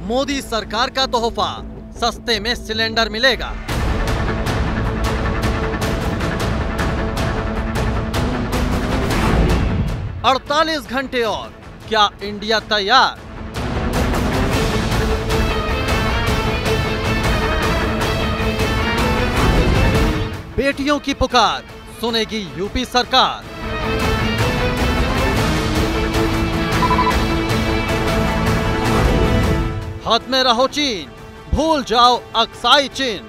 मोदी सरकार का तोहफा, सस्ते में सिलेंडर मिलेगा। अड़तालीस घंटे और क्या इंडिया तैयार? बेटियों की पुकार सुनेगी यूपी सरकार। हाथ में रहो चीन, भूल जाओ अक्साई चीन।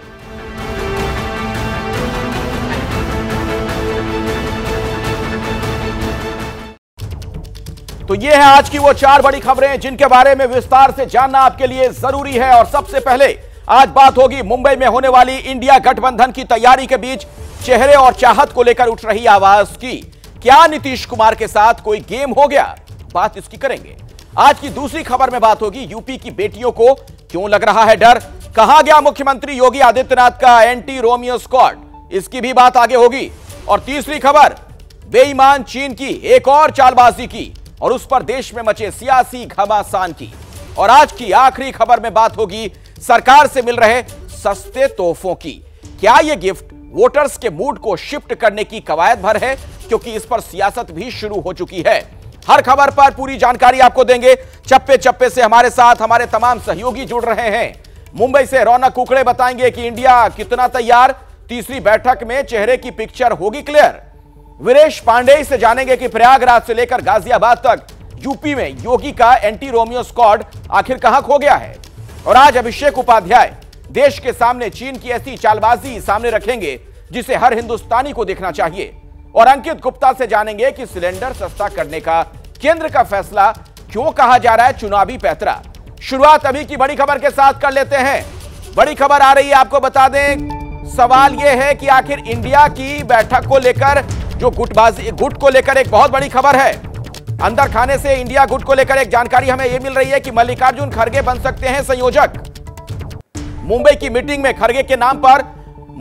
तो ये है आज की वो 4 बड़ी खबरें जिनके बारे में विस्तार से जानना आपके लिए जरूरी है। और सबसे पहले आज बात होगी मुंबई में होने वाली इंडिया गठबंधन की तैयारी के बीच चेहरे और चाहत को लेकर उठ रही आवाज की। क्या नीतीश कुमार के साथ कोई गेम हो गया? बात इसकी करेंगे। आज की दूसरी खबर में बात होगी यूपी की बेटियों को क्यों लग रहा है डर, कहां गया मुख्यमंत्री योगी आदित्यनाथ का एंटी रोमियो स्क्वाड, इसकी भी बात आगे होगी। और तीसरी खबर बेईमान चीन की एक और चालबाजी की और उस पर देश में मचे सियासी घमासान की। और आज की आखिरी खबर में बात होगी सरकार से मिल रहे सस्ते तोहफों की। क्या यह गिफ्ट वोटर्स के मूड को शिफ्ट करने की कवायद भर है, क्योंकि इस पर सियासत भी शुरू हो चुकी है। हर खबर पर पूरी जानकारी आपको देंगे। चप्पे चप्पे से हमारे साथ हमारे तमाम सहयोगी जुड़ रहे हैं। मुंबई से रौनक कुकड़े बताएंगे कि इंडिया कितना तैयार, तीसरी बैठक में चेहरे की पिक्चर होगी क्लियर। वीरेश पांडेय से जानेंगे कि प्रयागराज से लेकर गाजियाबाद तक यूपी में योगी का एंटी रोमियो स्क्वाड आखिर कहां खो गया है। और आज अभिषेक उपाध्याय देश के सामने चीन की ऐसी चालबाजी सामने रखेंगे जिसे हर हिंदुस्तानी को देखना चाहिए। और अंकित गुप्ता से जानेंगे कि सिलेंडर सस्ता करने का केंद्र का फैसला क्यों कहा जा रहा है चुनावी पैंतरा। शुरुआत अभी की बड़ी खबर के साथ कर लेते हैं। बड़ी खबर आ रही है, आपको बता दें, सवाल यह है कि आखिर इंडिया की बैठक को लेकर जो गुट को लेकर एक बहुत बड़ी खबर है। अंदर खाने से इंडिया गुट को लेकर एक जानकारी हमें यह मिल रही है कि मल्लिकार्जुन खड़गे बन सकते हैं संयोजक। मुंबई की मीटिंग में खड़गे के नाम पर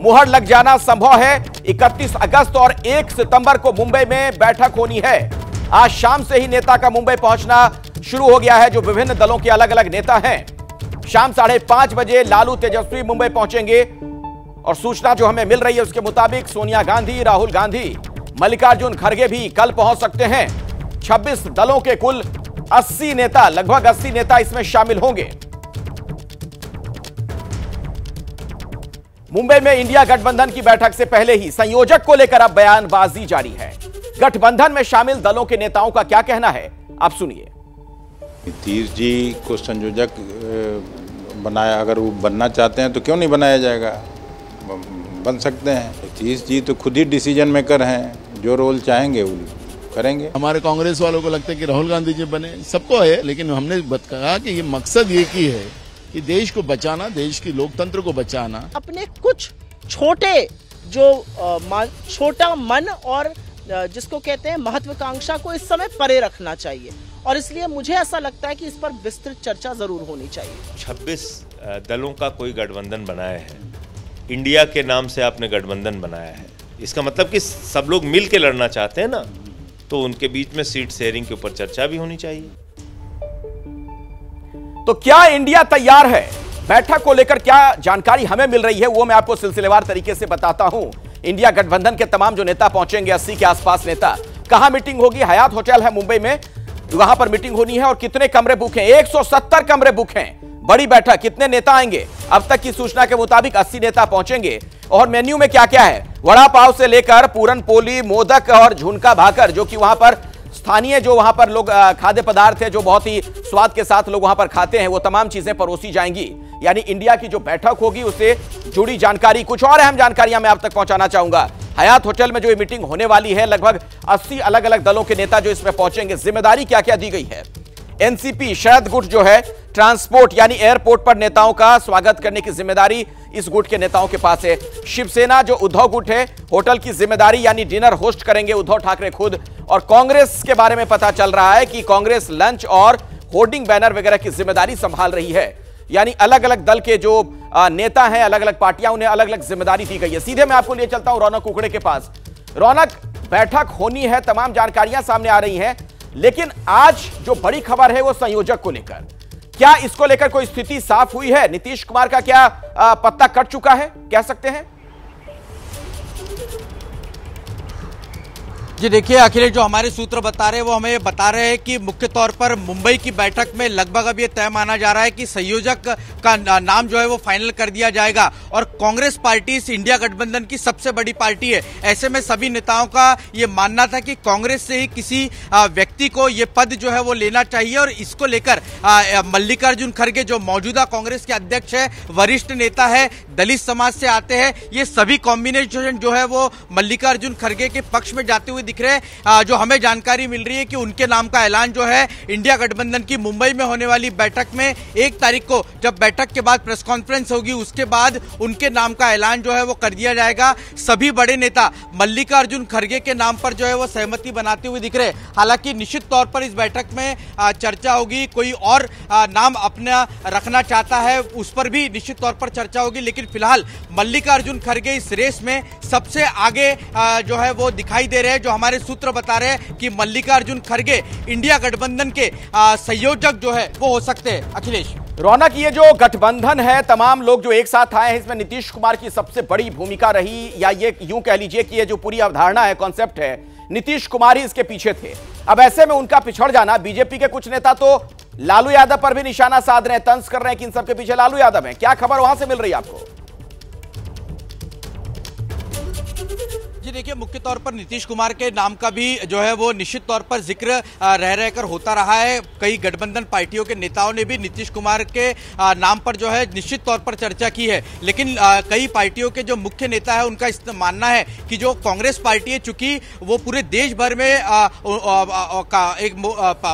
मुहर लग जाना संभव है। 31 अगस्त और 1 सितंबर को मुंबई में बैठक होनी है। आज शाम से ही नेता का मुंबई पहुंचना शुरू हो गया है, जो विभिन्न दलों के अलग अलग नेता हैं। शाम 5:30 बजे लालू तेजस्वी मुंबई पहुंचेंगे। और सूचना जो हमें मिल रही है उसके मुताबिक सोनिया गांधी, राहुल गांधी, मल्लिकार्जुन खड़गे भी कल पहुंच सकते हैं। 26 दलों के कुल 80 नेता, लगभग 80 नेता इसमें शामिल होंगे। मुंबई में इंडिया गठबंधन की बैठक से पहले ही संयोजक को लेकर अब बयानबाजी जारी है। गठबंधन में शामिल दलों के नेताओं का क्या कहना है, आप सुनिए। नीतीश जी को संयोजक बनाया, अगर वो बनना चाहते हैं तो क्यों नहीं बनाया जाएगा, बन सकते हैं। नीतीश जी तो खुद ही डिसीजन मेकर हैं, जो रोल चाहेंगे वो करेंगे। हमारे कांग्रेस वालों को लगता है कि राहुल गांधी जी बने, सबको है, लेकिन हमने कहा कि ये मकसद ये की है कि देश को बचाना, देश की लोकतंत्र को बचाना। अपने कुछ छोटे जो छोटा मन और जिसको कहते हैं महत्वाकांक्षा को इस समय परे रखना चाहिए। और इसलिए मुझे ऐसा लगता है कि इस पर विस्तृत चर्चा जरूर होनी चाहिए। 26 दलों का कोई गठबंधन बनाया है, इंडिया के नाम से आपने गठबंधन बनाया है, इसका मतलब कि सब लोग मिल के लड़ना चाहते हैं ना, तो उनके बीच में सीट शेयरिंग के ऊपर चर्चा भी होनी चाहिए। तो क्या इंडिया तैयार है? बैठक को लेकर क्या जानकारी हमें मिल रही है वो मैं आपको सिलसिलेवार तरीके से बताता हूं। इंडिया गठबंधन के तमाम जो नेता पहुंचेंगे, 80 के आसपास नेता, कहां मीटिंग होगी? हयात होटल है मुंबई में, वहां पर मीटिंग होनी है। और कितने कमरे बुक हैं? 170 कमरे बुक हैं। बड़ी बैठक, कितने नेता आएंगे? अब तक की सूचना के मुताबिक 80 नेता पहुंचेंगे। और मेन्यू में क्या क्या है? वड़ा पाव से लेकर पूरन पोली, मोदक और झुनका भाकर, जो कि वहां पर स्थानीय जो वहां पर लोग खाद्य पदार्थ है जो बहुत ही स्वाद के साथ लोग वहां पर खाते हैं, वो तमाम चीजें परोसी जाएंगी। यानी इंडिया की जो बैठक होगी उससे जुड़ी जानकारी, कुछ और अहम जानकारियां मैं आप तक पहुंचाना चाहूंगा। हयात होटल में जो ये मीटिंग होने वाली है, लगभग 80 अलग अलग दलों के नेता जो इसमें पहुंचेंगे। जिम्मेदारी क्या क्या दी गई है? एनसीपी शरद गुट जो है, ट्रांसपोर्ट यानी एयरपोर्ट पर नेताओं का स्वागत करने की जिम्मेदारी इस गुट के नेताओं के पास है। शिवसेना जो उद्धव गुट है, होटल की जिम्मेदारी यानी डिनर होस्ट करेंगे उद्धव ठाकरे खुद। और कांग्रेस के बारे में पता चल रहा है कि कांग्रेस लंच और होर्डिंग बैनर वगैरह की जिम्मेदारी संभाल रही है। यानी अलग अलग दल के जो नेता हैं, अलग अलग पार्टियां, उन्हें अलग अलग जिम्मेदारी दी गई है। सीधे मैं आपको लिए चलता हूं रौनक कुकड़े के पास। रौनक, बैठक होनी है, तमाम जानकारियां सामने आ रही हैं, लेकिन आज जो बड़ी खबर है वो संयोजक को लेकर। क्या इसको लेकर कोई स्थिति साफ हुई है? नीतीश कुमार का क्या पत्ता कट चुका है, कह सकते हैं? जी देखिए अखिलेश, जो हमारे सूत्र बता रहे हैं वो हमें बता रहे हैं कि मुख्य तौर पर मुंबई की बैठक में लगभग अब ये तय माना जा रहा है कि संयोजक का नाम जो है वो फाइनल कर दिया जाएगा। और कांग्रेस पार्टी इस इंडिया गठबंधन की सबसे बड़ी पार्टी है। ऐसे में सभी नेताओं का ये मानना था कि कांग्रेस से ही किसी व्यक्ति को ये पद जो है वो लेना चाहिए। और इसको लेकर मल्लिकार्जुन खड़गे जो मौजूदा कांग्रेस के अध्यक्ष है, वरिष्ठ नेता है, दलित समाज से आते हैं, ये सभी कॉम्बिनेशन जो है वो मल्लिकार्जुन खड़गे के पक्ष में जाते हुए दिख रहे हैं। जो हमें जानकारी मिल रही है कि उनके नाम का ऐलान जो है इंडिया गठबंधन की मुंबई में होने वाली बैठक में 1 तारीख को, जब बैठक के बाद प्रेस कॉन्फ्रेंस होगी, उसके बाद उनके नाम का ऐलान जो है वो कर दिया जाएगा। सभी बड़े नेता मल्लिकार्जुन खड़गे के नाम पर जो है वो सहमति बनाते हुए दिख रहे हैं। हालांकि निश्चित तौर पर इस बैठक में चर्चा होगी, कोई और नाम अपना रखना चाहता है उस पर भी निश्चित तौर पर चर्चा होगी। लेकिन फिलहाल मल्लिकार्जुन खड़गे इस रेस में सबसे आगे जो है वो दिखाई दे रहे हैं। जो हमारे सूत्र बता रहे हैं कि मल्लिकार्जुन खड़गे इंडिया गठबंधन के संयोजक जो है वो हो सकते हैं। अखिलेश, रौनक, ये जो गठबंधन है, तमाम लोग जो एक साथ आए हैं, इसमें नीतीश कुमार की सबसे बड़ी भूमिका रही, या ये यूं कह लीजिए कि ये जो पूरी अवधारणा है, कॉन्सेप्ट है, नीतीश कुमार ही इसके पीछे थे। अब ऐसे में उनका पिछड़ जाना, बीजेपी के कुछ नेता तो लालू यादव पर भी निशाना साध रहे हैं, तंज कर रहे हैं कि इन सबके पीछे लालू यादव है। क्या खबर वहां से मिल रही है आपको? जी देखिए, मुख्य तौर पर नीतीश कुमार के नाम का भी जो है वो निश्चित तौर पर जिक्र रह रहकर होता रहा है। कई गठबंधन पार्टियों के नेताओं ने भी नीतीश कुमार के नाम पर जो है निश्चित तौर पर चर्चा की है। लेकिन कई पार्टियों के जो मुख्य नेता है उनका मानना है कि जो कांग्रेस पार्टी है, चूंकि वो पूरे देश भर में एक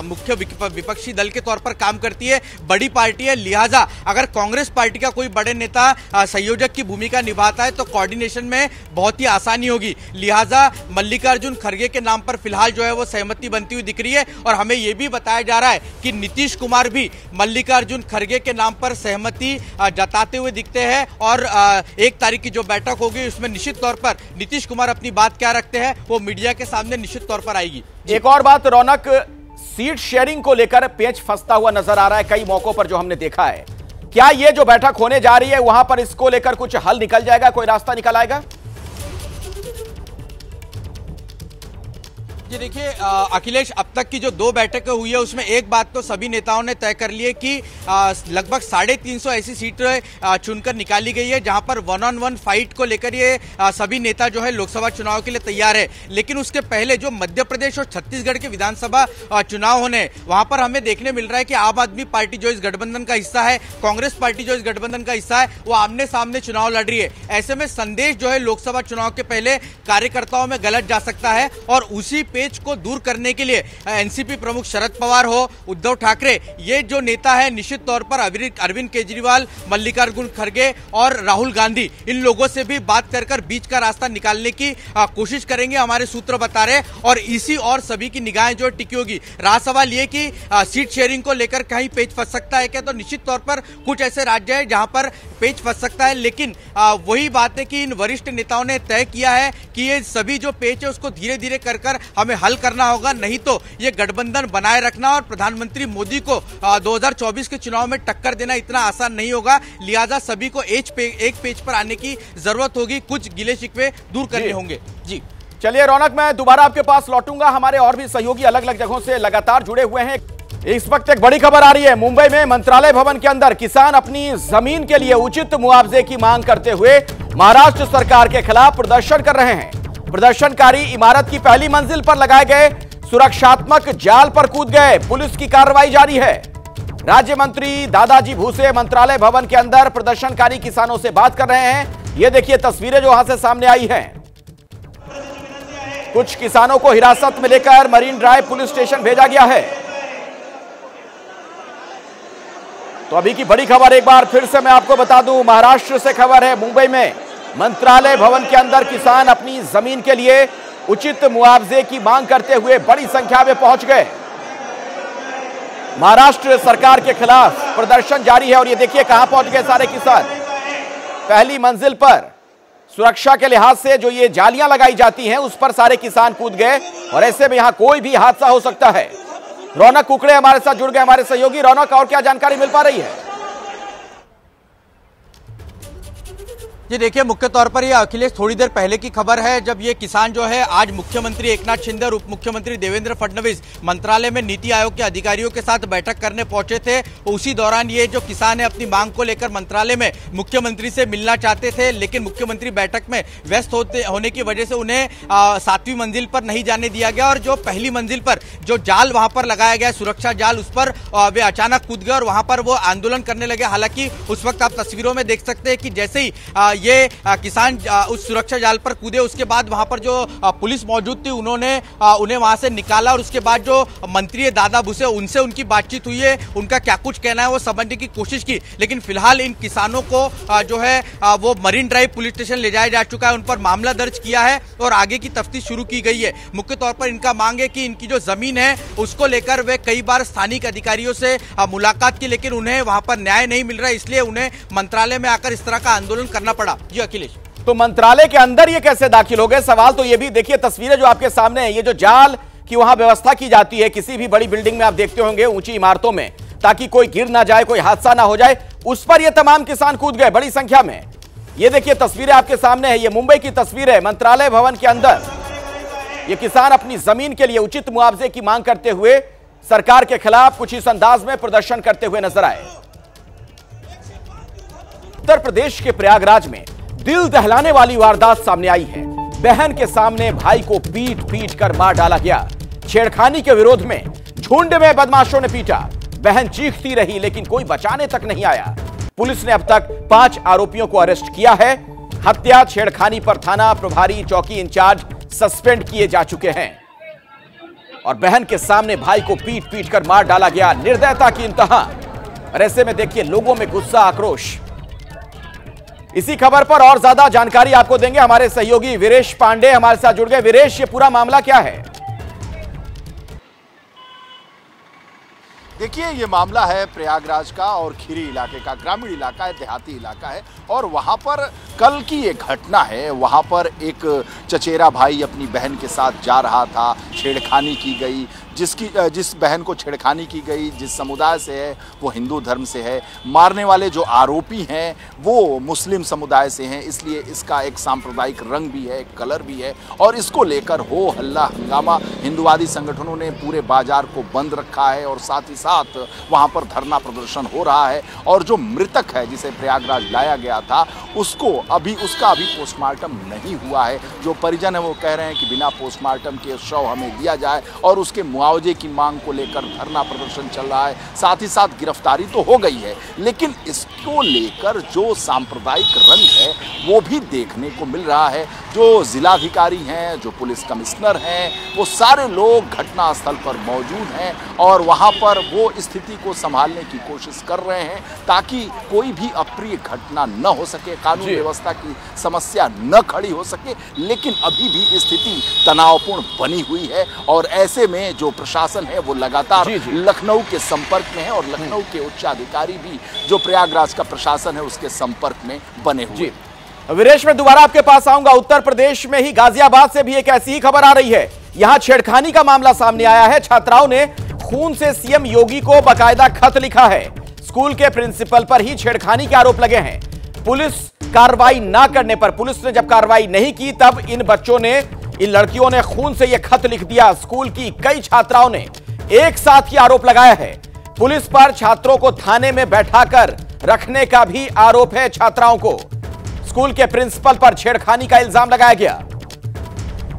मुख्य विपक्षी दल के तौर पर काम करती है, बड़ी पार्टी है, लिहाजा अगर कांग्रेस पार्टी का कोई बड़े नेता संयोजक की भूमिका निभाता है तो कोऑर्डिनेशन में बहुत ही आसानी होगी। लिहाजा मल्लिकार्जुन खड़गे के नाम पर फिलहाल जो है वो सहमति बनती हुई दिख रही है। और हमें यह भी बताया जा रहा है कि नीतीश कुमार भी मल्लिकार्जुन खड़गे के नाम पर सहमति जताते हुए दिखते हैं। और 1 तारीख की जो बैठक होगी उसमें निश्चित तौर पर नीतीश कुमार अपनी बात क्या रखते हैं वो मीडिया के सामने निश्चित तौर पर आएगी। एक और बात रौनक, सीट शेयरिंग को लेकर पेच फंसता हुआ नजर आ रहा है कई मौकों पर जो हमने देखा है। क्या ये जो बैठक होने जा रही है वहां पर इसको लेकर कुछ हल निकल जाएगा, कोई रास्ता निकल आएगा? जी देखिए अखिलेश, अब तक की जो 2 बैठकें हुई है उसमें एक बात तो सभी नेताओं ने तय कर ली है कि लगभग 350 ऐसी सीटें चुनकर निकाली गई है जहां पर 1-on-1 फाइट को लेकर ये सभी नेता जो है लोकसभा चुनाव के लिए तैयार है। लेकिन उसके पहले जो मध्य प्रदेश और छत्तीसगढ़ के विधानसभा चुनाव होने, वहां पर हमें देखने मिल रहा है कि आम आदमी पार्टी जो इस गठबंधन का हिस्सा है, कांग्रेस पार्टी जो इस गठबंधन का हिस्सा है, वो आमने सामने चुनाव लड़ रही है। ऐसे में संदेश जो है लोकसभा चुनाव के पहले कार्यकर्ताओं में गलत जा सकता है। और उसी पेच को दूर करने के लिए एनसीपी प्रमुख शरद पवार हो, उद्धव ठाकरे, ये जो नेता है निश्चित तौर पर अरविंद केजरीवाल, मल्लिकार्जुन खड़गे और राहुल गांधी, इन लोगों से भी बात कर बीच का रास्ता निकालने की कोशिश करेंगे, हमारे सूत्र बता रहे। और इसी और सभी की निगाहें जो टिकी होगी। रहा सवाल ये कि सीट शेयरिंग को लेकर कहीं पेच फंस सकता है क्या, तो निश्चित तौर पर कुछ ऐसे राज्य है जहां पर पेच फंस सकता है। लेकिन वही बात है कि इन वरिष्ठ नेताओं ने तय किया है कि ये सभी जो पेच है उसको धीरे धीरे कर हमें हल करना होगा, नहीं तो ये गठबंधन बनाए रखना और प्रधानमंत्री मोदी को 2024 के चुनाव में टक्कर देना इतना आसान नहीं होगा। लिहाजा सभी को एक पेज पर आने की जरूरत होगी, कुछ गिले शिकवे दूर करने होंगे। जी चलिए रौनक, मैं दोबारा आपके पास लौटूंगा। हमारे और भी सहयोगी अलग अलग जगहों से लगातार जुड़े हुए हैं। इस वक्त एक बड़ी खबर आ रही है, मुंबई में मंत्रालय भवन के अंदर किसान अपनी जमीन के लिए उचित मुआवजे की मांग करते हुए महाराष्ट्र सरकार के खिलाफ प्रदर्शन कर रहे हैं। प्रदर्शनकारी इमारत की पहली मंजिल पर लगाए गए सुरक्षात्मक जाल पर कूद गए, पुलिस की कार्रवाई जारी है। राज्य मंत्री दादाजी भूसे मंत्रालय भवन के अंदर प्रदर्शनकारी किसानों से बात कर रहे हैं। ये देखिए तस्वीरें जो वहां से सामने आई हैं। कुछ किसानों को हिरासत में लेकर मरीन ड्राइव पुलिस स्टेशन भेजा गया है। तो अभी की बड़ी खबर एक बार फिर से मैं आपको बता दूं, महाराष्ट्र से खबर है। मुंबई में मंत्रालय भवन के अंदर किसान अपनी जमीन के लिए उचित मुआवजे की मांग करते हुए बड़ी संख्या में पहुंच गए। महाराष्ट्र सरकार के खिलाफ प्रदर्शन जारी है। और ये देखिए कहां पहुंच गए सारे किसान। पहली मंजिल पर सुरक्षा के लिहाज से जो ये जालियां लगाई जाती हैं उस पर सारे किसान कूद गए। और ऐसे में यहां कोई भी हादसा हो सकता है। रौनक कुकड़े हमारे साथ जुड़ गए, हमारे सहयोगी। रौनक, और क्या जानकारी मिल पा रही है? जी देखिए, मुख्य तौर पर ये अखिलेश थोड़ी देर पहले की खबर है, जब ये किसान जो है आज मुख्यमंत्री एकनाथ शिंदे और उप मुख्यमंत्री देवेंद्र फडणवीस मंत्रालय में नीति आयोग के अधिकारियों के साथ बैठक करने पहुंचे थे। उसी दौरान ये जो किसान है अपनी मांग को लेकर मंत्रालय में मुख्यमंत्री से मिलना चाहते थे, लेकिन मुख्यमंत्री बैठक में व्यस्त होने की वजह से उन्हें 7वीं मंजिल पर नहीं जाने दिया गया और जो पहली मंजिल पर जो जाल वहां पर लगाया गया, सुरक्षा जाल, उस पर वे अचानक कूद गए और वहां पर वो आंदोलन करने लगे। हालांकि उस वक्त आप तस्वीरों में देख सकते हैं कि जैसे ही ये किसान उस सुरक्षा जाल पर कूदे, उसके बाद वहां पर जो पुलिस मौजूद थी उन्होंने उन्हें वहां से निकाला और उसके बाद जो मंत्री है दादा भुसे, उनसे उनकी बातचीत हुई है, उनका क्या कुछ कहना है वो समझने की कोशिश की। लेकिन फिलहाल इन किसानों को जो है वो मरीन ड्राइव पुलिस स्टेशन ले जाया जा चुका है, उन पर मामला दर्ज किया है और आगे की तफ्तीश शुरू की गई है। मुख्य तौर पर इनका मांग है कि इनकी जो जमीन है उसको लेकर वे कई बार स्थानीय अधिकारियों से मुलाकात की, लेकिन उन्हें वहां पर न्याय नहीं मिल रहा है, इसलिए उन्हें मंत्रालय में आकर इस तरह का आंदोलन करना पड़ा। जी अखिलेश, तो मंत्रालय के अंदर ये कैसे दाखिल हो गए? सवाल तो ये भी, देखिए तस्वीरें जो आपके सामने है, ये जो जाल की वहां व्यवस्था की जाती है किसी भी बड़ी बिल्डिंग में, आप देखते होंगे ऊंची इमारतों में, ताकि कोई गिर ना जाए, कोई हादसा ना हो जाए, उस पर ये तमाम किसान कूद गए बड़ी संख्या में। ये देखिए तस्वीरें आपके सामने है, ये मुंबई की तस्वीर है, मंत्रालय भवन के अंदर ये किसान अपनी जमीन के लिए उचित मुआवजे की मांग करते हुए सरकार के खिलाफ कुछ इस अंदाज में प्रदर्शन करते हुए नजर आए। उत्तर प्रदेश के प्रयागराज में दिल दहलाने वाली वारदात सामने आई है। बहन के सामने भाई को पीट पीट कर मार डाला गया। छेड़खानी के विरोध में झुंड में बदमाशों ने पीटा। बहन चीखती रही लेकिन कोई बचाने तक नहीं आया। पुलिस ने अब तक 5 आरोपियों को अरेस्ट किया है। हत्या, छेड़खानी पर थाना प्रभारी, चौकी इंचार्ज सस्पेंड किए जा चुके हैं और बहन के सामने भाई को पीट पीट कर मार डाला गया। निर्दयता की इंतहा। और ऐसे में देखिए लोगों में गुस्सा, आक्रोश। इसी खबर पर और ज्यादा जानकारी आपको देंगे हमारे सहयोगी वीरेश पांडे हमारे साथ जुड़ गए। वीरेश, ये पूरा मामला क्या है? देखिए, ये मामला है प्रयागराज का और खीरी इलाके का। ग्रामीण इलाका है, देहाती इलाका है और वहाँ पर कल की एक घटना है। वहाँ पर एक चचेरा भाई अपनी बहन के साथ जा रहा था, छेड़खानी की गई। जिस बहन को छेड़खानी की गई, जिस समुदाय से है वो हिंदू धर्म से है। मारने वाले जो आरोपी हैं वो मुस्लिम समुदाय से हैं, इसलिए इसका एक सांप्रदायिक रंग भी है, एक कलर भी है और इसको लेकर हो हल्ला हंगामा। हिंदुवादी संगठनों ने पूरे बाजार को बंद रखा है और साथ ही साथ वहाँ पर धरना प्रदर्शन हो रहा है। और जो मृतक है जिसे प्रयागराज लाया गया था उसका अभी पोस्टमार्टम नहीं हुआ है। जो परिजन है वो कह रहे हैं कि बिना पोस्टमार्टम के शव हमें दिया जाए और उसके मुआवजे की मांग को लेकर धरना प्रदर्शन चल रहा है। साथ ही साथ गिरफ्तारी तो हो गई है, लेकिन इसको लेकर जो सांप्रदायिक रंग है वो भी देखने को मिल रहा है। जो जिलाधिकारी हैं, जो पुलिस कमिश्नर हैं, वो सारे लोग घटनास्थल पर मौजूद हैं और वहाँ पर वो स्थिति को संभालने की कोशिश कर रहे हैं ताकि कोई भी अप्रिय घटना न हो सके, कानून व्यवस्था की समस्या न खड़ी हो सके। लेकिन अभी भी स्थिति तनावपूर्ण बनी हुई है और ऐसे में जो प्रशासन है वो लगातार लखनऊ के संपर्क में है और लखनऊ के उच्चाधिकारी भी जो प्रयागराज का प्रशासन है उसके संपर्क में बने हुए। वीरेश, मैं दोबारा आपके पास आऊंगा। उत्तर प्रदेश में ही गाजियाबाद से भी एक ऐसी ही खबर आ रही है। यहां छेड़खानी का मामला सामने आया है। छात्राओं ने खून से सीएम योगी को बाकायदा खत लिखा है। स्कूल के प्रिंसिपल पर ही छेड़खानी के आरोप लगे हैं। पुलिस कार्रवाई ना करने पर, पुलिस ने जब कार्रवाई नहीं की तब इन बच्चों ने, इन लड़कियों ने खून से यह खत लिख दिया। स्कूल की कई छात्राओं ने एक साथ ही आरोप लगाया है। पुलिस पर छात्रों को थाने में बैठाकर रखने का भी आरोप है। छात्राओं को स्कूल के प्रिंसिपल पर छेड़खानी का इल्जाम लगाया गया।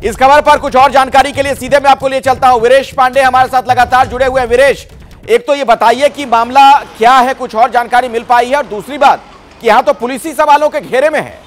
इस खबर पर कुछ और जानकारी के लिए सीधे मैं आपको लिए चलता हूं। वीरेश पांडे हमारे साथ लगातार जुड़े हुए हैं। वीरेश, एक तो ये बताइए कि मामला क्या है, कुछ और जानकारी मिल पाई है, और दूसरी बात कि यहां तो पुलिस ही सवालों के घेरे में है।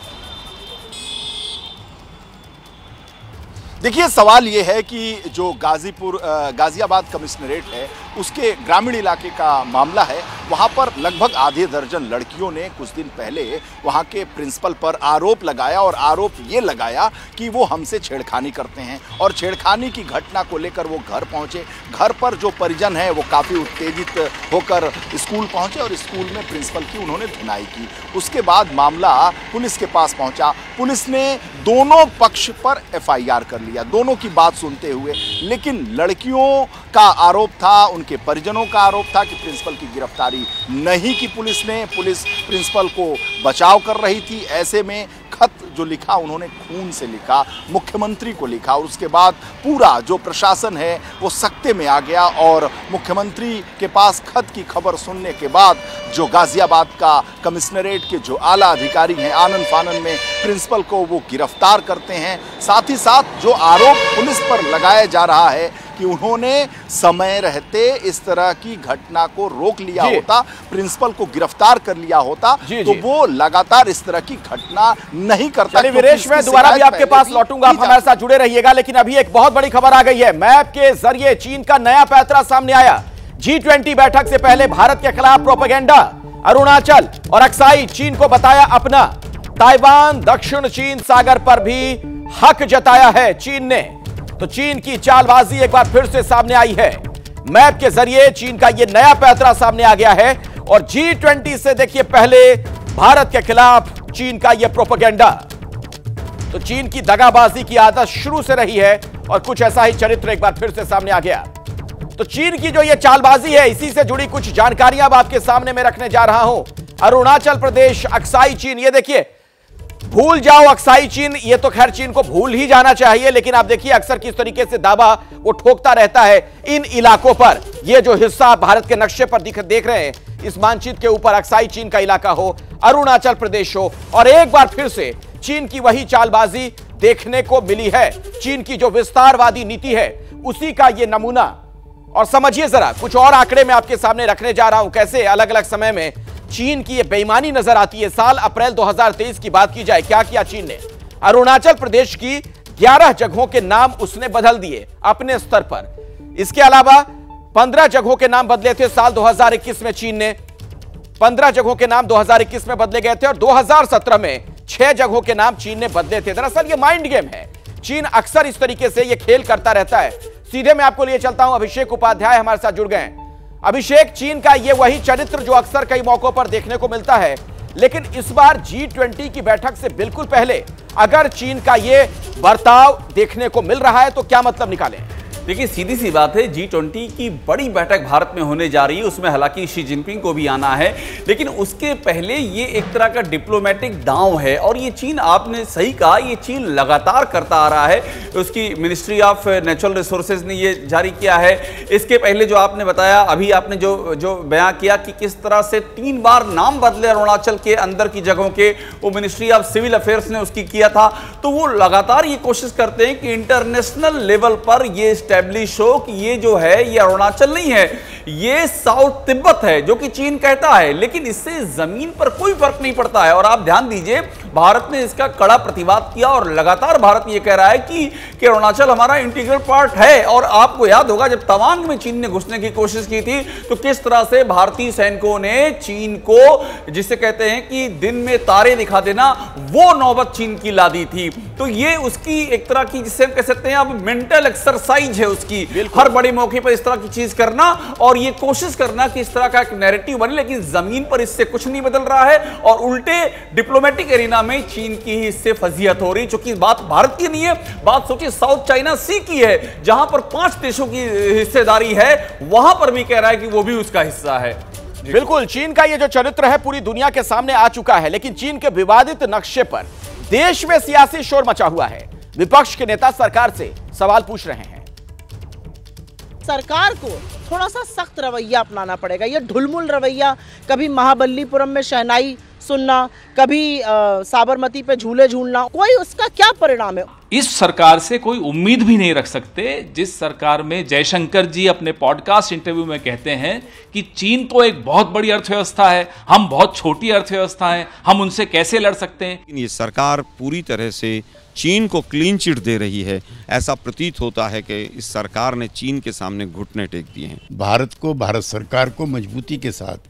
देखिए, सवाल ये है कि जो गाजियाबाद कमिश्नरेट है उसके ग्रामीण इलाके का मामला है। वहां पर लगभग आधे दर्जन लड़कियों ने कुछ दिन पहले वहां के प्रिंसिपल पर आरोप लगाया और आरोप ये लगाया कि वो हमसे छेड़खानी करते हैं और छेड़खानी की घटना को लेकर वो घर पहुंचे। घर पर जो परिजन है वो काफ़ी उत्तेजित होकर स्कूल पहुंचे और स्कूल में प्रिंसिपल की उन्होंने धुनाई की। उसके बाद मामला पुलिस के पास पहुंचा। पुलिस ने दोनों पक्ष पर एफआईआर कर लिया, दोनों की बात सुनते हुए। लेकिन लड़कियों का आरोप था, उनके परिजनों का आरोप था कि प्रिंसिपल की गिरफ्तारी नहीं की पुलिस ने। पुलिस प्रिंसिपल को बचाव कर रही थी। ऐसे में खत जो लिखा उन्होंने खून से लिखा, मुख्यमंत्री को लिखा और उसके बाद पूरा जो प्रशासन है वो सकते में आ गया। और मुख्यमंत्री के पास खत की खबर सुनने के बाद जो गाजियाबाद का कमिश्नरेट के जो आला अधिकारी हैं आनन फानन में प्रिंसिपल को वो गिरफ्तार करते हैं। साथ ही साथ जो आरोप पुलिस पर लगाया जा रहा है कि उन्होंने समय रहते इस तरह की घटना को रोक लिया होता, प्रिंसिपल को गिरफ्तार कर लिया होता, तो वो लगातार इस तरह की घटना नहीं करता। वीरेश, मैं दोबारा भी आपके पास लौटूंगा, आप हमारे साथ जुड़े रहिएगा। लेकिन अभी एक बहुत बड़ी खबर आ गई है। मैप के जरिए चीन का नया पैंतरा सामने आया। G20 बैठक से पहले भारत के खिलाफ प्रोपेगेंडा। अरुणाचल और अक्साई चीन को बताया अपना। ताइवान, दक्षिण चीन सागर पर भी हक जताया है चीन ने। तो चीन की चालबाजी एक बार फिर से सामने आई है। मैप के जरिए चीन का यह नया पैंतरा सामने आ गया है और G20 से देखिए पहले भारत के खिलाफ चीन का यह प्रोपेगेंडा। तो चीन की दगाबाजी की आदत शुरू से रही है और कुछ ऐसा ही चरित्र एक बार फिर से सामने आ गया। तो चीन की जो यह चालबाजी है, इसी से जुड़ी कुछ जानकारियां अब आपके सामने मैं रखने जा रहा हूं। अरुणाचल प्रदेश, अक्साई चीन, ये देखिए, भूल जाओ अक्साई चीन, ये तो खैर चीन को भूल ही जाना चाहिए। लेकिन आप देखिए अक्सर किस तरीके से दावा वो ठोकता रहता है इन इलाकों पर। ये जो हिस्सा भारत के नक्शे पर देख रहे हैं, इस मानचित्र के ऊपर अक्साई चीन का इलाका हो, अरुणाचल प्रदेश हो, और एक बार फिर से चीन की वही चालबाजी देखने को मिली है। चीन की जो विस्तारवादी नीति है उसी का ये नमूना। और समझिए जरा, कुछ और आंकड़े मैं आपके सामने रखने जा रहा हूं, कैसे अलग अलग समय में चीन की ये बेईमानी नजर आती है। साल अप्रैल 2023 की बात की जाए, क्या किया चीन ने? अरुणाचल प्रदेश की 11 जगहों के नाम उसने बदल दिए अपने स्तर पर। इसके अलावा 15 जगहों के नाम बदले थे साल 2021 में। चीन ने 15 जगहों के नाम 2021 में बदले गए थे और 2017 में 6 जगहों के नाम चीन ने बदले थे। दरअसल ये माइंड गेम है। चीन अक्सर इस तरीके से ये खेल करता रहता है। सीधे मैं आपको लिए चलता हूं, अभिषेक उपाध्याय हमारे साथ जुड़ गए हैं। अभिषेक, चीन का ये वही चरित्र जो अक्सर कई मौकों पर देखने को मिलता है, लेकिन इस बार G20 की बैठक से बिल्कुल पहले अगर चीन का ये बर्ताव देखने को मिल रहा है तो क्या मतलब निकालें? देखिए, सीधी सी बात है, G20 की बड़ी बैठक भारत में होने जा रही है। उसमें हालांकि शी जिनपिंग को भी आना है, लेकिन उसके पहले ये एक तरह का डिप्लोमेटिक दांव है। और ये चीन, आपने सही कहा, ये चीन लगातार करता आ रहा है। उसकी मिनिस्ट्री ऑफ नेचुरल रिसोर्सेज ने ये जारी किया है। इसके पहले जो आपने बताया, अभी आपने जो बयां किया कि किस तरह से 3 बार नाम बदले अरुणाचल के अंदर की जगहों के, वो मिनिस्ट्री ऑफ सिविल अफेयर्स ने उसकी किया था। तो वो लगातार ये कोशिश करते हैं कि इंटरनेशनल लेवल पर ये एस्टैब्लिश हो कि ये जो है ये अरुणाचल नहीं है, ये साउथ तिब्बत है, जो कि चीन कहता है। लेकिन इससे जमीन पर कोई फर्क नहीं पड़ता है। और आप ध्यान दीजिए, भारत ने इसका कड़ा प्रतिवाद किया और लगातार भारत ये कह रहा है कि अरुणाचल हमारा इंटीग्रल पार्ट है। और आपको याद होगा, जब तवांग में चीन ने घुसने की कोशिश की थी तो किस तरह से भारतीय सैनिकों ने चीन को, जिसे कहते हैं कि दिन में तारे दिखा देना, वो नौबत चीन की ला दी थी। तो ये उसकी एक तरह की, जिसे कह सकते हैं अब मेंटल एक्सरसाइज है उसकी, हर बड़े मौके पर इस तरह की चीज करना और ये कोशिश करना कि इस तरह का एक नैरेटिव बने। लेकिन जमीन पर इससे कुछ नहीं बदल रहा है और उल्टे डिप्लोमेटिक एरिना में चीन की ही इससे फजीहत हो रही। चूंकि बात भारत की नहीं है, बात सोचिए साउथ चाइना सी की है, जहां पर 5 देशों की हिस्सेदारी है, वहां पर भी कह रहा है कि वो भी उसका हिस्सा है। बिल्कुल, चीन का ये जो चरित्र है पूरी दुनिया के सामने आ चुका है। लेकिन चीन के विवादित नक्शे पर देश में सियासी शोर मचा हुआ है। विपक्ष के नेता सरकार से सवाल पूछ रहे हैं। सरकार को थोड़ा सा सख्त रवैया अपनाना पड़ेगा। ये ढुलमुल रवैया, कभी महाबलीपुरम में शहनाई सुनना, कभी साबरमती पे झूले झूलना, कोई उसका क्या परिणाम है? इस सरकार से कोई उम्मीद भी नहीं रख सकते, जिस सरकार में जयशंकर जी अपने पॉडकास्ट इंटरव्यू में कहते हैं कि चीन तो एक बहुत बड़ी अर्थव्यवस्था है, हम बहुत छोटी अर्थव्यवस्था है, हम उनसे कैसे लड़ सकते हैं। ये सरकार पूरी तरह से चीन को क्लीन चिट दे रही है। ऐसा प्रतीत होता है कि इस सरकार ने चीन के सामने घुटने टेक दिए हैं। भारत को, भारत सरकार को मजबूती के साथ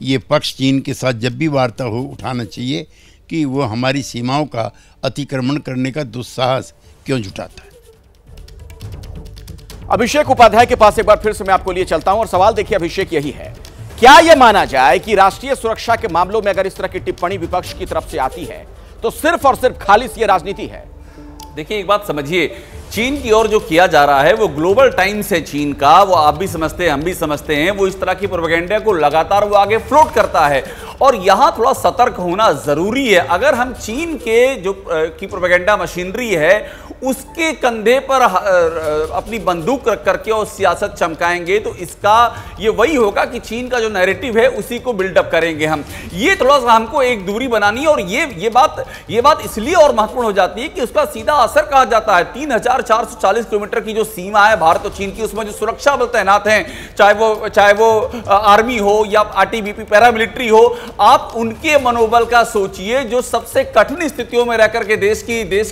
ये पक्ष चीन के साथ जब भी वार्ता हो उठाना चाहिए कि वो हमारी सीमाओं का अतिक्रमण करने का दुस्साहस क्यों जुटाता है। अभिषेक उपाध्याय के पास एक बार फिर से मैं आपको लिए चलता हूं और सवाल देखिए अभिषेक यही है, क्या यह माना जाए कि राष्ट्रीय सुरक्षा के मामलों में अगर इस तरह की टिप्पणी विपक्ष की तरफ से आती है तो सिर्फ और सिर्फ खालिस ये राजनीति है? देखिए एक बात समझिए, चीन की ओर जो किया जा रहा है वो ग्लोबल टाइम्स है चीन का, वो आप भी समझते हैं हम भी समझते हैं, वो इस तरह की प्रोपेगेंडा को लगातार वो आगे फ्लोट करता है और यहां थोड़ा सतर्क होना जरूरी है। अगर हम चीन के जो की प्रोपेगेंडा मशीनरी है उसके कंधे पर अपनी बंदूक रख करके और सियासत चमकाएंगे तो इसका ये वही होगा कि चीन का जो नैरेटिव है उसी को बिल्डअप करेंगे हम। ये थोड़ा सा हमको एक दूरी बनानी है और ये बात इसलिए और महत्वपूर्ण हो जाती है कि उसका सीधा असर कहा जाता है। 3440 किलोमीटर की जो सीमा है भारत और चीन की, उसमें जो सुरक्षा बल तैनात हैं, चाहे वो आर्मी हो या आईटीबीपी पैरामिलिट्री हो, आप उनके मनोबल का सोचिए जो सबसे कठिन स्थितियों में रहकर के देश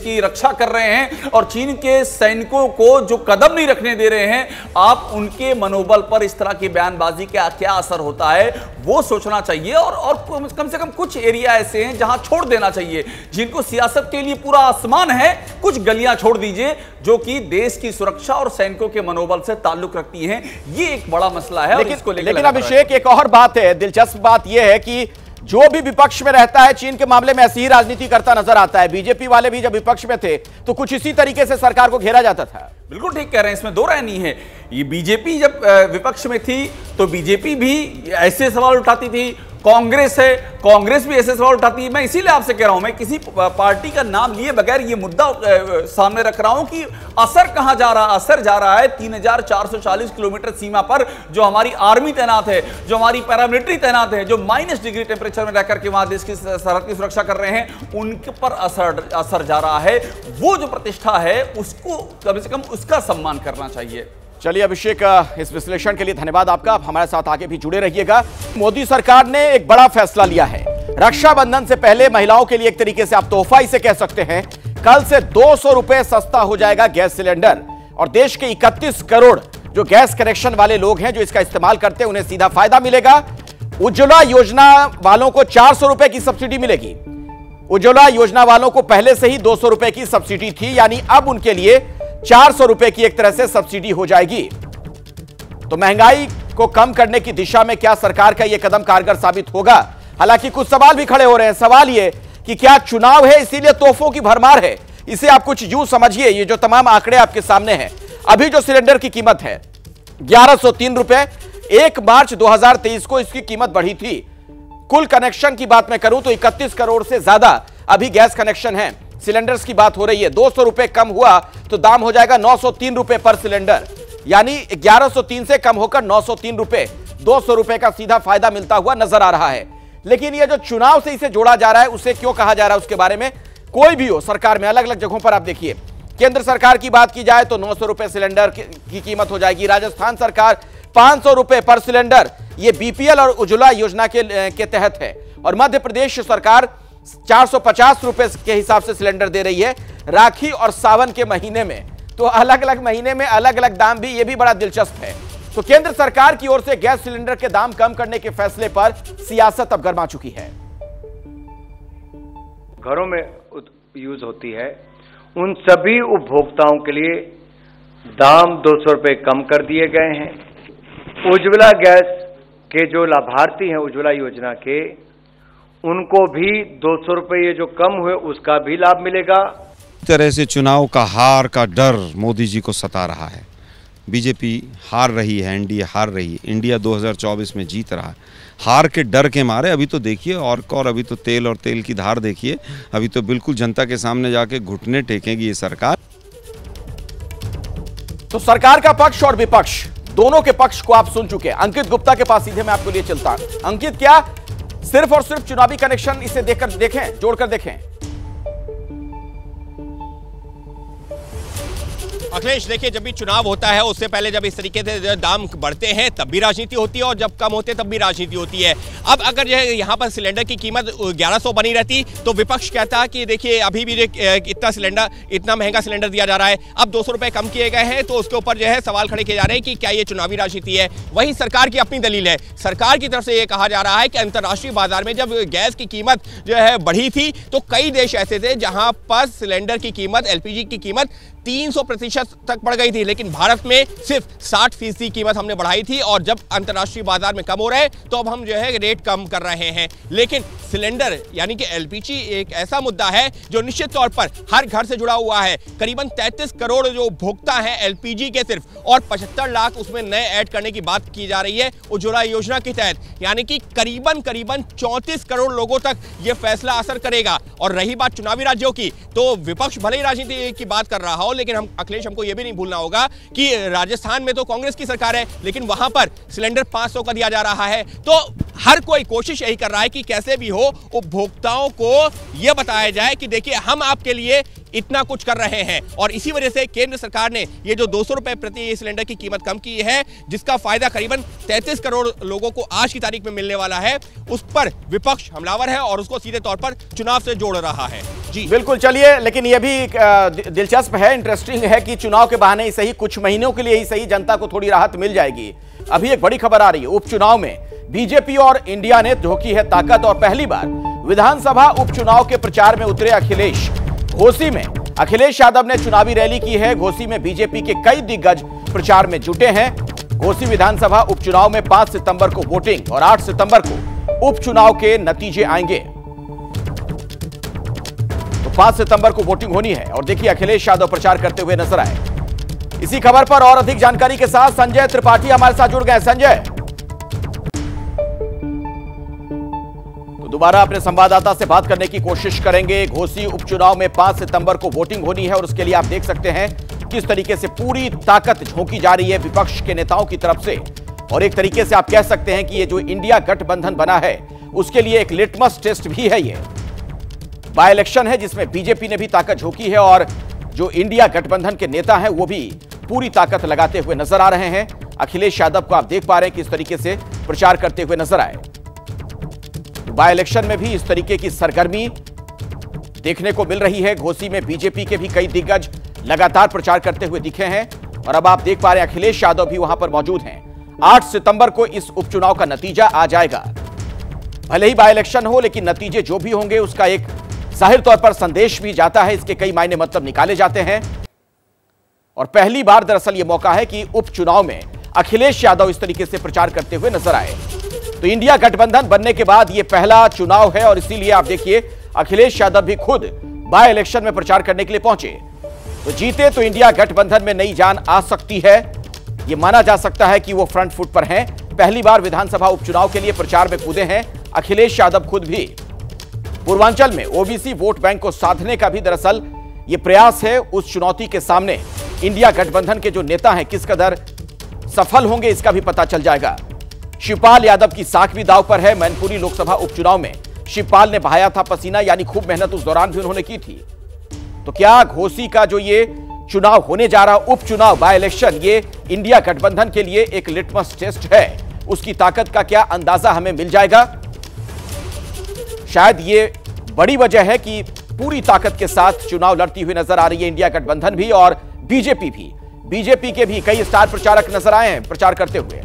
की रक्षा कर रहे हैं और चीन के सैनिकों को जो कदम नहीं रखने दे रहे हैं, आप उनके मनोबल पर इस तरह की बयानबाजी का क्या असर होता है वो सोचना चाहिए और कम से कम कुछ एरिया ऐसे हैं जहां छोड़ देना चाहिए, जिनको सियासत के लिए पूरा आसमान है, कुछ गलियां छोड़ दीजिए जो कि देश की सुरक्षा और सैनिकों के मनोबल से ताल्लुक रखती हैं। ये एक बड़ा मसला है। लेकिन अभिषेक एक और बात है, दिलचस्प बात यह है कि जो भी विपक्ष में रहता है चीन के मामले में ऐसी ही राजनीति करता नजर आता है। बीजेपी वाले भी जब विपक्ष में थे तो कुछ इसी तरीके से सरकार को घेरा जाता था। बिल्कुल ठीक कह रहे हैं, इसमें दो राय नहीं है। ये बीजेपी जब विपक्ष में थी तो बीजेपी भी ऐसे सवाल उठाती थी, कांग्रेस है, कांग्रेस भी ऐसे सवाल उठाती है। मैं इसीलिए आपसे कह रहा हूं, मैं किसी पार्टी का नाम लिए बगैर ये मुद्दा सामने रख रहा हूं कि असर कहां जा रहा है। असर जा रहा है 3440 किलोमीटर सीमा पर जो हमारी आर्मी तैनात है, जो हमारी पैरामिलिट्री तैनात है, जो माइनस डिग्री टेम्परेचर में रहकर के वहां देश की सरहद की सुरक्षा कर रहे हैं, उनके पर असर जा रहा है। वो जो प्रतिष्ठा है उसको कम से कम उसका सम्मान करना चाहिए। चलिए अभिषेक, इस विश्लेषण के लिए धन्यवाद आपका। आप हमारे साथ आगे भी जुड़े रहिएगा। मोदी सरकार ने एक बड़ा फैसला लिया है। रक्षाबंधन से पहले महिलाओं के लिए एक तरीके से आप तोहफा इसे कह सकते हैं। कल से 200 रुपए सस्ता हो जाएगा गैस सिलेंडर और देश के 31 करोड़ जो गैस कनेक्शन वाले लोग हैं जो इसका इस्तेमाल करते हैं उन्हें सीधा फायदा मिलेगा। उज्ज्वला योजना वालों को 400 रुपए की सब्सिडी मिलेगी। उज्ज्वला योजना वालों को पहले से ही 200 रुपए की सब्सिडी थी, यानी अब उनके लिए 400 रुपए की एक तरह से सब्सिडी हो जाएगी। तो महंगाई को कम करने की दिशा में क्या सरकार का यह कदम कारगर साबित होगा? हालांकि कुछ सवाल भी खड़े हो रहे हैं। सवाल यह कि क्या चुनाव है इसीलिए तोहफों की भरमार है? इसे आप कुछ यूं समझिए, ये जो तमाम आंकड़े आपके सामने हैं, अभी जो सिलेंडर की कीमत है 1103 रुपए, 1 मार्च 2023 को इसकी कीमत बढ़ी थी। कुल कनेक्शन की बात मैं करूं तो 31 करोड़ से ज्यादा अभी गैस कनेक्शन है। सिलेंडर्स की बात हो रही है, 200 रुपए कम हुआ तो दाम हो जाएगा 903 रुपए पर सिलेंडर, यानी 1103 से कम होकर 903 रुपए, 200 रुपए का सीधा फायदा मिलता हुआ नजर आ रहा है। लेकिन यह जो चुनाव से इसे जोड़ा जा रहा है, उसे क्यों कहा जा रहा है उसके बारे में कोई भी हो सरकार में अलग अलग जगहों पर आप देखिए। केंद्र सरकार की बात की जाए तो 900 रुपए सिलेंडर की कीमत हो जाएगी। राजस्थान सरकार 500 रुपए पर सिलेंडर, यह बीपीएल और उज्ज्वला योजना के तहत है। और मध्य प्रदेश सरकार 450 रुपए के हिसाब से सिलेंडर दे रही है। राखी और सावन के महीने में तो अलग अलग महीने में अलग अलग दाम भी, ये भी बड़ा दिलचस्प है। तो केंद्र सरकार की ओर से गैस सिलेंडर के दाम कम करने के फैसले पर सियासत अब गर्मा चुकी है। घरों में यूज होती है उन सभी उपभोक्ताओं के लिए दाम 200 रुपए कम कर दिए गए हैं। उज्ज्वला गैस के जो लाभार्थी हैं उज्ज्वला योजना के, उनको भी 200 रुपये जो कम हुए उसका भी लाभ मिलेगा। इस तरह से चुनाव का हार का डर मोदी जी को सता रहा है। बीजेपी हार रही है, एनडीए हार रही है, इंडिया 2024 में जीत रहा है। हार के डर के मारे अभी तो देखिए और अभी तो तेल और तेल की धार देखिए, अभी तो बिल्कुल जनता के सामने जाके घुटने टेकेगी ये सरकार। तो सरकार का पक्ष और विपक्ष दोनों के पक्ष को आप सुन चुके हैं। अंकित गुप्ता के पास सीधे मैं आपको लिए चलता हूं। अंकित, क्या सिर्फ और सिर्फ चुनावी कनेक्शन इसे जोड़कर देखें? अखिलेश, देखिए, जब भी चुनाव होता है उससे पहले जब इस तरीके से दाम बढ़ते हैं तब भी राजनीति होती है और जब कम होते हैं तब भी राजनीति होती है। अब अगर यहाँ पर सिलेंडर की कीमत 1100 बनी रहती तो विपक्ष कहता कि देखिए अभी भी इतना महंगा सिलेंडर दिया जा रहा है, अब 200 रुपए कम किए गए हैं, तो उसके ऊपर जो है सवाल खड़े किए जा रहे हैं कि क्या ये चुनावी राजनीति है। वहीं सरकार की अपनी दलील है। सरकार की तरफ से ये कहा जा रहा है कि अंतर्राष्ट्रीय बाजार में जब गैस की कीमत जो है बढ़ी थी तो कई देश ऐसे थे जहां पर सिलेंडर की कीमत, एलपीजी की कीमत 300% तक बढ़ गई थी, लेकिन भारत में सिर्फ 60% कीमत हमने बढ़ाई थी और जब अंतर्राष्ट्रीय बाजार में कम हो रहे हैं तो अब हम जो है रेट कम कर रहे हैं। लेकिन सिलेंडर यानी कि एलपीजी एक ऐसा मुद्दा है जो निश्चित तौर पर हर घर से जुड़ा हुआ है। करीबन 33 करोड़ जो उपभोक्ता हैं एलपीजी के सिर्फ, और 75 लाख उसमें नए ऐड करने की बात की जा रही है उज्ज्वला योजना के तहत, यानी कि करीबन 34 करोड़ लोगों तक यह फैसला असर करेगा। और रही बात चुनावी राज्यों की, तो विपक्ष भले ही राजनीति की बात कर रहा हो, लेकिन अखिलेश हमको यह भी नहीं भूलना होगा कि राजस्थान में तो कांग्रेस की सरकार है, लेकिन वहां पर सिलेंडर 500 का दिया जा रहा है। तो हर कोई कोशिश यही कर रहा है कि कैसे भी हो उपभोक्ताओं को यह बताया जाए कि देखिए हम आपके लिए इतना कुछ कर रहे हैं। और इसी वजह से केंद्र सरकार ने ये जो 200 रुपए प्रति सिलेंडर की कीमत कम की है, जिसका फायदा करीबन 33 करोड़ लोगों को आज की तारीख में मिलने वाला है, उस पर विपक्ष हमलावर है और उसको सीधे तौर पर चुनाव से जोड़ रहा है। जी बिल्कुल, चलिए, लेकिन यह भी दिलचस्प है, इंटरेस्टिंग है कि चुनाव के बहाने ही सही, कुछ महीनों के लिए ही सही, जनता को थोड़ी राहत मिल जाएगी। अभी एक बड़ी खबर आ रही है, उपचुनाव में बीजेपी और इंडिया ने झोंकी है ताकत और पहली बार विधानसभा उपचुनाव के प्रचार में उतरे अखिलेश। घोसी में अखिलेश यादव ने चुनावी रैली की है। घोसी में बीजेपी के कई दिग्गज प्रचार में जुटे हैं। घोसी विधानसभा उपचुनाव में 5 सितंबर को वोटिंग और 8 सितंबर को उपचुनाव के नतीजे आएंगे। तो 5 सितंबर को वोटिंग होनी है और देखिए अखिलेश यादव प्रचार करते हुए नजर आए। इसी खबर पर और अधिक जानकारी के साथ संजय त्रिपाठी हमारे साथ जुड़ गए। संजय, दोबारा अपने संवाददाता से बात करने की कोशिश करेंगे। घोसी उपचुनाव में 5 सितंबर को वोटिंग होनी है और उसके लिए आप देख सकते हैं किस तरीके से पूरी ताकत झोंकी जा रही है विपक्ष के नेताओं की तरफ से। और एक तरीके से आप कह सकते हैं कि ये जो इंडिया गठबंधन बना है उसके लिए एक लिटमस टेस्ट भी है। ये बाय इलेक्शन है जिसमें बीजेपी ने भी ताकत झोंकी है और जो इंडिया गठबंधन के नेता हैं वो भी पूरी ताकत लगाते हुए नजर आ रहे हैं। अखिलेश यादव को आप देख पा रहे हैं किस तरीके से प्रचार करते हुए नजर आए। बाय इलेक्शन में भी इस तरीके की सरगर्मी देखने को मिल रही है। घोसी में बीजेपी के भी कई दिग्गज लगातार प्रचार करते हुए दिखे हैं और अब आप देख पा रहे हैं अखिलेश यादव भी वहां पर मौजूद हैं। 8 सितंबर को इस उपचुनाव का नतीजा आ जाएगा। भले ही बाय इलेक्शन हो, लेकिन नतीजे जो भी होंगे उसका एक जाहिर तौर पर संदेश भी जाता है, इसके कई मायने मतलब निकाले जाते हैं। और पहली बार दरअसल यह मौका है कि उपचुनाव में अखिलेश यादव इस तरीके से प्रचार करते हुए नजर आए। तो इंडिया गठबंधन बनने के बाद यह पहला चुनाव है और इसीलिए आप देखिए अखिलेश यादव भी खुद बाय इलेक्शन में प्रचार करने के लिए पहुंचे। तो जीते तो इंडिया गठबंधन में नई जान आ सकती है। यह माना जा सकता है कि वो फ्रंट फुट पर हैं। पहली बार विधानसभा उपचुनाव के लिए प्रचार में कूदे हैं अखिलेश यादव खुद भी। पूर्वांचल में ओबीसी वोट बैंक को साधने का भी दरअसल यह प्रयास है। उस चुनौती के सामने इंडिया गठबंधन के जो नेता हैं किस कदर सफल होंगे इसका भी पता चल जाएगा। शिवपाल यादव की साख भी दांव पर है। मैनपुरी लोकसभा उपचुनाव में शिवपाल ने बहाया था पसीना, यानी खूब मेहनत उस दौरान भी उन्होंने की थी। तो क्या घोसी का जो ये चुनाव होने जा रहा उपचुनाव बाय इलेक्शन, ये इंडिया गठबंधन के लिए एक लिटमस टेस्ट है? उसकी ताकत का क्या अंदाजा हमें मिल जाएगा? शायद ये बड़ी वजह है कि पूरी ताकत के साथ चुनाव लड़ती हुई नजर आ रही है इंडिया गठबंधन भी और बीजेपी भी। बीजेपी के भी कई स्टार प्रचारक नजर आए हैं प्रचार करते हुए।